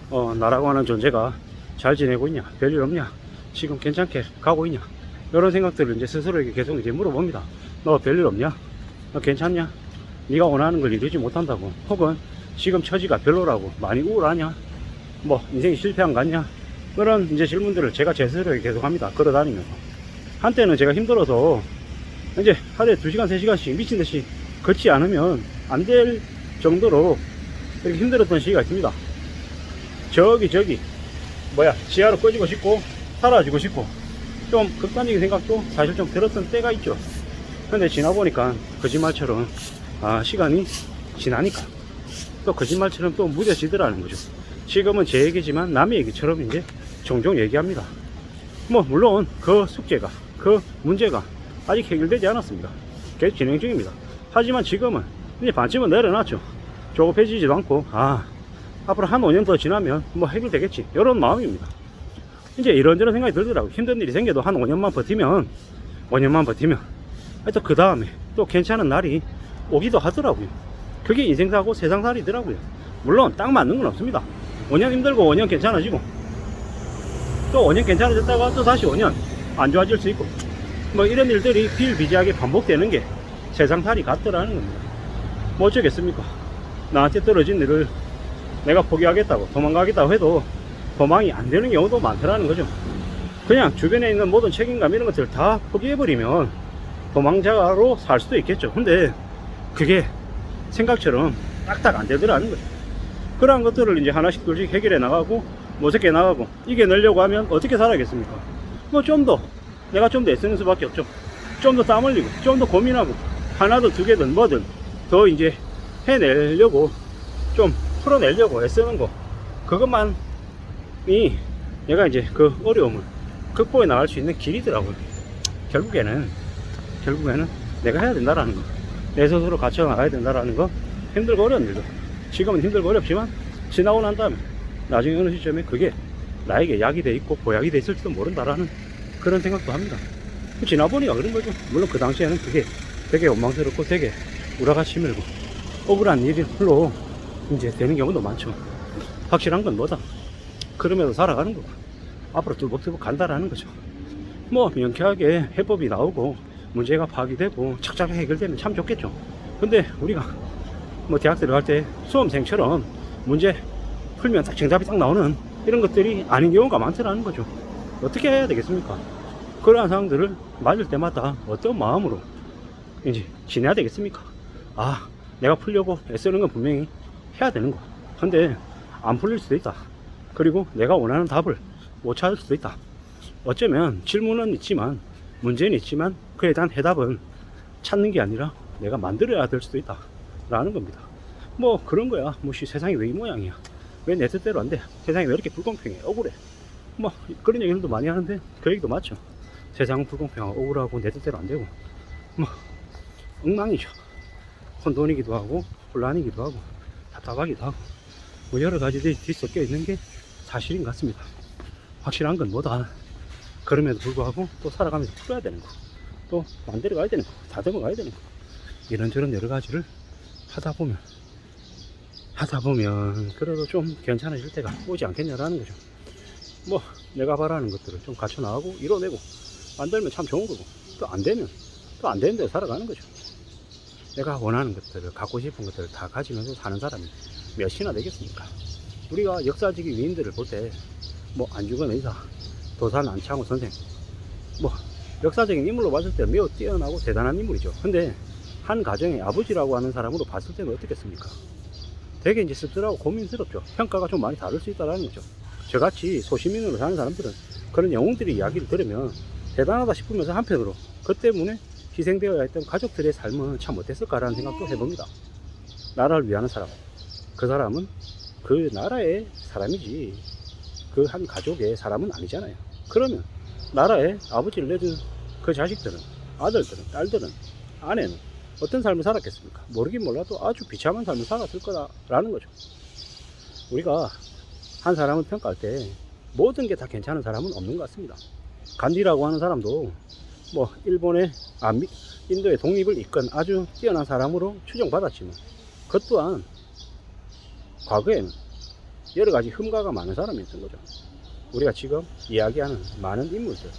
나라고 하는 존재가 잘 지내고 있냐, 별일 없냐, 지금 괜찮게 가고 있냐, 이런 생각들을 이제 스스로에게 계속 이제 물어봅니다. 너 별일 없냐? 너 괜찮냐? 네가 원하는 걸 이루지 못한다고, 혹은 지금 처지가 별로라고, 많이 우울하냐, 뭐 인생이 실패한 거 같냐, 그런 이제 질문들을 제가 제 스스로에게 계속 합니다. 걸어다니면서. 한때는 제가 힘들어서 이제 하루에 2시간 3시간씩 미친듯이 걷지 않으면 안 될 정도로 이렇게 힘들었던 시기가 있습니다. 저기 지하로 꺼지고 싶고 사라지고 싶고, 좀 극단적인 생각도 사실 좀 들었던 때가 있죠. 근데 지나보니까 거짓말처럼 시간이 지나니까 또 거짓말처럼 또 무뎌지더라는 거죠. 지금은 제 얘기지만 남의 얘기처럼 이제 종종 얘기합니다. 뭐 물론 그 숙제가, 그 문제가 아직 해결되지 않았습니다. 계속 진행 중입니다. 하지만 지금은 이제 반쯤은 내려놨죠. 조급해지지도 않고, 앞으로 한 5년 더 지나면 뭐 해결되겠지, 이런 마음입니다. 이제 이런저런 생각이 들더라고요. 힘든 일이 생겨도 한 5년만 버티면 또 그 다음에 또 괜찮은 날이 오기도 하더라고요. 그게 인생사고 세상살이더라고요. 물론 딱 맞는 건 없습니다. 5년 힘들고 5년 괜찮아지고, 또 5년 괜찮아졌다가 또 다시 5년 안 좋아질 수 있고, 뭐 이런 일들이 비일비재하게 반복되는 게 세상살이 같더라는 겁니다. 뭐 어쩌겠습니까? 나한테 떨어진 일을 내가 포기하겠다고, 도망가겠다고 해도 도망이 안 되는 경우도 많더라는 거죠. 그냥 주변에 있는 모든 책임감 이런 것들을 다 포기해버리면 도망자로 살 수도 있겠죠. 근데 그게 생각처럼 딱딱 안 되더라는 거죠. 그러한 것들을 이제 하나씩 둘씩 해결해 나가고 모색해 나가고 이겨내려고 하면 어떻게 살아야겠습니까? 뭐 내가 좀 더 애쓰는 수밖에 없죠. 좀 더 땀 흘리고, 좀 더 고민하고, 하나든 두 개든 뭐든 더 이제 해내려고, 좀 풀어내려고 애쓰는 거, 그것만이 내가 이제 그 어려움을 극복해 나갈 수 있는 길이더라고요. 결국에는 내가 해야 된다라는 거, 내 스스로 갖춰 나가야 된다라는 거, 힘들고 어려운 일도 지금은 힘들고 어렵지만 지나고 난 다음에 나중에 어느 시점에 그게 나에게 약이 돼 있고 보약이 돼 있을지도 모른다라는 그런 생각도 합니다. 지나보니까 그런 거죠. 물론 그 당시에는 그게 되게 원망스럽고 되게 우라가 치밀고 억울한 일로 이제 되는 경우도 많죠. 확실한 건 뭐다? 그러면서 살아가는 거고, 앞으로 뚜벅뚜벅 간다라는 거죠. 뭐 명쾌하게 해법이 나오고 문제가 파악되고 착착 해결되면 참 좋겠죠. 근데 우리가 뭐 대학 들어갈 때 수험생처럼 문제 풀면 딱 정답이 딱 나오는 이런 것들이 아닌 경우가 많더라는 거죠. 어떻게 해야 되겠습니까? 그러한 상황들을 맞을 때마다 어떤 마음으로 이제 지내야 되겠습니까? 내가 풀려고 애쓰는 건 분명히 해야 되는 거. 근데 안 풀릴 수도 있다. 그리고 내가 원하는 답을 못 찾을 수도 있다. 어쩌면 질문은 있지만, 문제는 있지만, 그에 대한 해답은 찾는 게 아니라 내가 만들어야 될 수도 있다 라는 겁니다. 뭐 그런 거야. 세상이 왜 이 모양이야, 왜 내 뜻대로 안 돼, 세상이 왜 이렇게 불공평해, 억울해, 뭐 그런 얘기들도 많이 하는데 그 얘기도 맞죠. 세상은 불공평하고 억울하고 내 뜻대로 안 되고 뭐 엉망이죠. 혼돈이기도 하고 혼란이기도 하고 답답하기도 하고 뭐 여러 가지들이 뒤섞여 있는 게 사실인 것 같습니다. 확실한 건 뭐다? 그럼에도 불구하고 또 살아가면서 풀어야 되는 거, 또 만들어 가야 되는 거, 다듬어 가야 되는 거, 이런저런 여러 가지를 하다 보면 그래도 좀 괜찮아질 때가 오지 않겠냐라는 거죠. 뭐 내가 바라는 것들을 좀 갖춰 나가고 이뤄내고 만들면 참 좋은 거고, 또 안 되면 또 안 되는 대로 살아가는 거죠. 내가 원하는 것들을, 갖고 싶은 것들을 다 가지면서 사는 사람이 몇이나 되겠습니까? 우리가 역사적인 위인들을 볼 때 뭐 안중근 의사, 도산 안창호 선생, 뭐 역사적인 인물로 봤을 때 매우 뛰어나고 대단한 인물이죠. 근데 한 가정의 아버지라고 하는 사람으로 봤을 때는 어떻겠습니까? 되게 이제 씁쓸하고 고민스럽죠. 평가가 좀 많이 다를 수 있다는 거죠. 저같이 소시민으로 사는 사람들은 그런 영웅들의 이야기를 들으면 대단하다 싶으면서 한편으로 그 때문에 희생되어야 했던 가족들의 삶은 참 어땠을까라는 생각도 해봅니다. 나라를 위하는 사람, 그 사람은 그 나라의 사람이지 그 한 가족의 사람은 아니잖아요. 그러면 나라에 아버지를 내준 그 자식들은, 아들들은, 딸들은, 아내는 어떤 삶을 살았겠습니까? 모르긴 몰라도 아주 비참한 삶을 살았을 거라는 거죠. 우리가 한 사람을 평가할 때 모든 게 다 괜찮은 사람은 없는 것 같습니다. 간디라고 하는 사람도 뭐 인도의 독립을 이끈 아주 뛰어난 사람으로 추정받았지만, 그것 또한 과거에는 여러 가지 흠가가 많은 사람이었던 거죠. 우리가 지금 이야기하는 많은 인물들,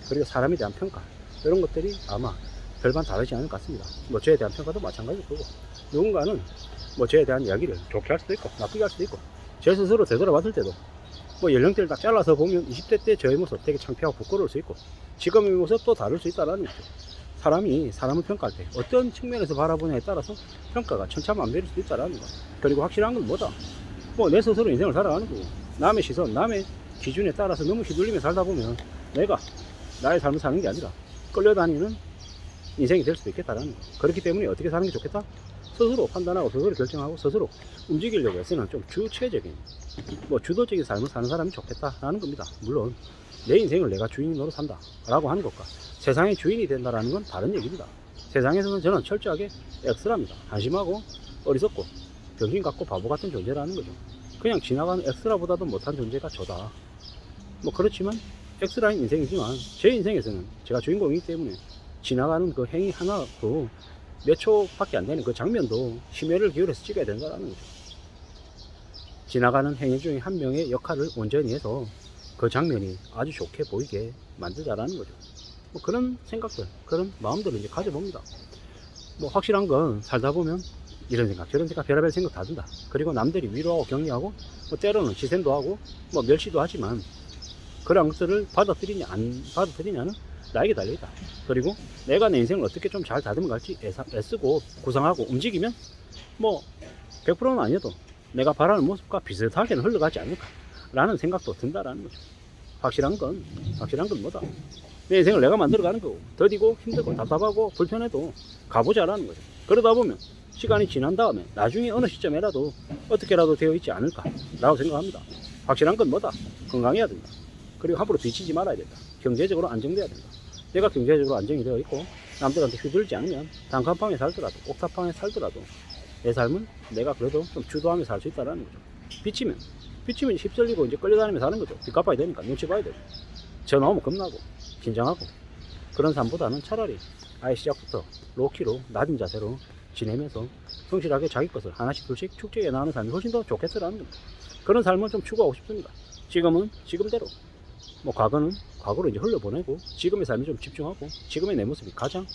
그리고 사람에 대한 평가, 이런 것들이 아마 별반 다르지 않을 것 같습니다. 뭐 저에 대한 평가도 마찬가지일 거고, 누군가는 뭐 저에 대한 이야기를 좋게 할 수도 있고 나쁘게 할 수도 있고, 제 스스로 되돌아봤을 때도 뭐 연령대를 딱 잘라서 보면 20대 때 저의 모습 되게 창피하고 부끄러울 수 있고, 지금의 모습도 다를 수 있다는 거죠. 사람이 사람을 평가할 때 어떤 측면에서 바라보냐에 따라서 평가가 천차만별일 수도 있다는 거. 그리고 확실한 건 뭐다? 뭐 내 스스로 인생을 살아가는 거고, 남의 시선, 남의 기준에 따라서 너무 휘둘리며 살다 보면 내가 나의 삶을 사는 게 아니라 끌려다니는 인생이 될 수도 있겠다라는 거. 그렇기 때문에 어떻게 사는 게 좋겠다? 스스로 판단하고 스스로 결정하고 스스로 움직이려고 해서는 좀 주체적인, 뭐 주도적인 삶을 사는 사람이 좋겠다라는 겁니다. 물론 내 인생을 내가 주인으로 산다 라고 하는 것과 세상의 주인이 된다라는 건 다른 얘기입니다. 세상에서는 저는 철저하게 X랍니다. 한심하고 어리석고 병신 같고 바보 같은 존재라는 거죠. 그냥 지나가는 X라보다도 못한 존재가 저다. 뭐 그렇지만 X라인 인생이지만 제 인생에서는 제가 주인공이기 때문에 지나가는 그 행위 하나도 몇 초밖에 안 되는 그 장면도 심혈을 기울여서 찍어야 된다는 거죠. 지나가는 행위 중에 한 명의 역할을 온전히 해서 그 장면이 아주 좋게 보이게 만들자라는 거죠. 뭐 그런 생각들, 그런 마음들을 이제 가져봅니다. 뭐 확실한 건 살다 보면 이런 생각, 저런 생각, 별의별 생각 다 든다. 그리고 남들이 위로하고 격려하고, 뭐 때로는 지생도 하고, 뭐 멸시도 하지만, 그런 것들을 받아들이냐, 안 받아들이냐는 나에게 달려있다. 그리고 내가 내 인생을 어떻게 좀 잘 다듬어 갈지 애쓰고, 구상하고, 움직이면, 뭐, 100%는 아니어도 내가 바라는 모습과 비슷하게는 흘러가지 않을까. 라는 생각도 든다라는 거죠. 확실한 건 뭐다? 내 인생을 내가 만들어가는 거고, 더디고, 힘들고, 답답하고, 불편해도 가보자라는 거죠. 그러다 보면, 시간이 지난 다음에 나중에 어느 시점에라도 어떻게라도 되어 있지 않을까 라고 생각합니다. 확실한 건 뭐다? 건강해야 된다. 그리고 함부로 뒤치지 말아야 된다. 경제적으로 안정돼야 된다. 내가 경제적으로 안정이 되어 있고 남들한테 휘둘리지 않으면 단칸방에 살더라도 옥탑방에 살더라도 내 삶은 내가 그래도 좀 주도하며 살 수 있다는 거죠. 비치면 휩쓸리고 이제 끌려다니며 사는 거죠. 빚 갚아야 되니까 눈치 봐야 되고, 전화 오면 겁나고 긴장하고, 그런 삶보다는 차라리 아예 시작부터 로키로 낮은 자세로 지내면서 성실하게 자기 것을 하나씩 둘씩 축제해 나가는 삶이 훨씬 더 좋겠더라는 겁니다. 그런 삶을 좀 추구하고 싶습니다. 지금은 지금대로, 뭐 과거는 과거로 이제 흘려보내고, 지금의 삶에 좀 집중하고, 지금의 내 모습이 가장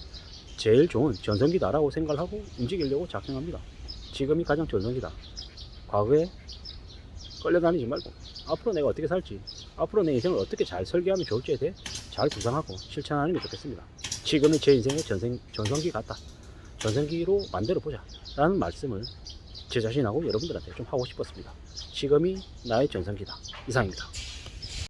제일 좋은 전성기다라고 생각을 하고 움직이려고 작정합니다. 지금이 가장 전성기다. 과거에 끌려다니지 말고 앞으로 내가 어떻게 살지, 앞으로 내 인생을 어떻게 잘 설계하면 좋을지에 대해 잘 구상하고 실천하는 게 좋겠습니다. 지금은 제 인생의 전성기 같다, 전성기로 만들어보자 라는 말씀을 제 자신하고 여러분들한테 좀 하고 싶었습니다. 지금이 나의 전성기다. 이상입니다.